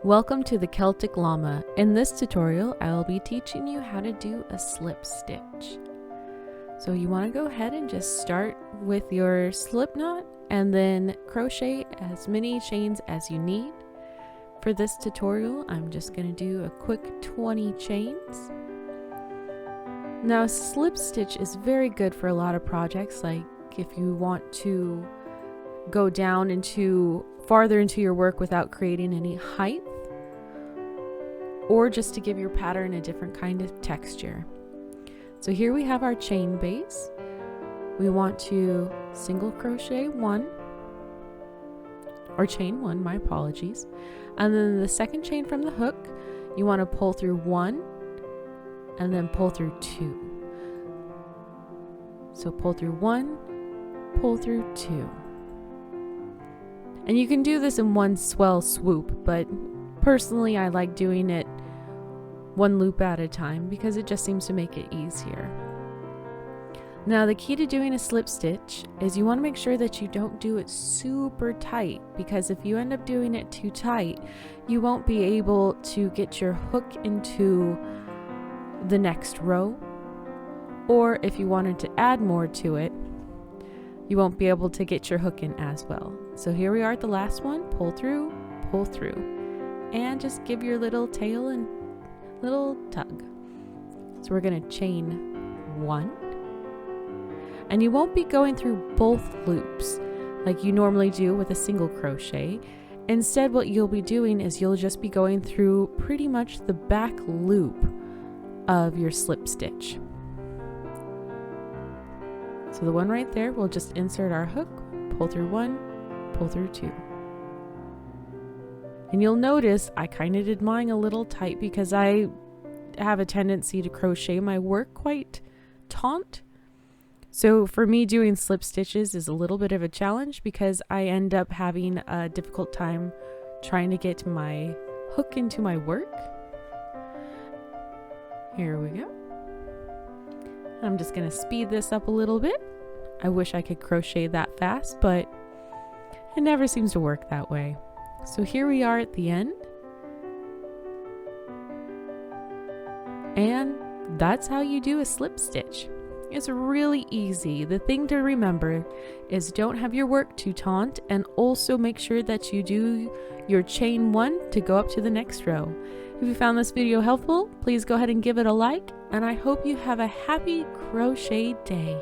Welcome to the Celtic Llama. In this tutorial, I will be teaching you how to do a slip stitch. So you want to go ahead and just start with your slip knot and then crochet as many chains as you need. For this tutorial, I'm just going to do a quick 20 chains. Now, a slip stitch is very good for a lot of projects, like if you want to go down farther into your work without creating any height, or just to give your pattern a different kind of texture. So here we have our chain base. We want to single crochet one, or chain one, my apologies. And then the second chain from the hook, you want to pull through one and then pull through two. So pull through one, pull through two. And you can do this in one swell swoop, but personally I like doing it one loop at a time because it just seems to make it easier. Now the key to doing a slip stitch is you want to make sure that you don't do it super tight, because if you end up doing it too tight, you won't be able to get your hook into the next row, or if you wanted to add more to it, you won't be able to get your hook in as well. So here we are at the last one, pull through, and just give your little tail and little tug. So we're going to chain one, and you won't be going through both loops like you normally do with a single crochet. Instead, what you'll be doing is you'll just be going through pretty much the back loop of your slip stitch. So the one right there, we'll just insert our hook, pull through one, pull through two. And you'll notice I kind of did mine a little tight because I have a tendency to crochet my work quite taut. So for me, doing slip stitches is a little bit of a challenge because I end up having a difficult time trying to get my hook into my work. Here we go. I'm just going to speed this up a little bit. I wish I could crochet that fast, but it never seems to work that way. So here we are at the end. And that's how you do a slip stitch. It's really easy. The thing to remember is don't have your work too taut, and also make sure that you do your chain one to go up to the next row. If you found this video helpful, please go ahead and give it a like, and I hope you have a happy crochet day.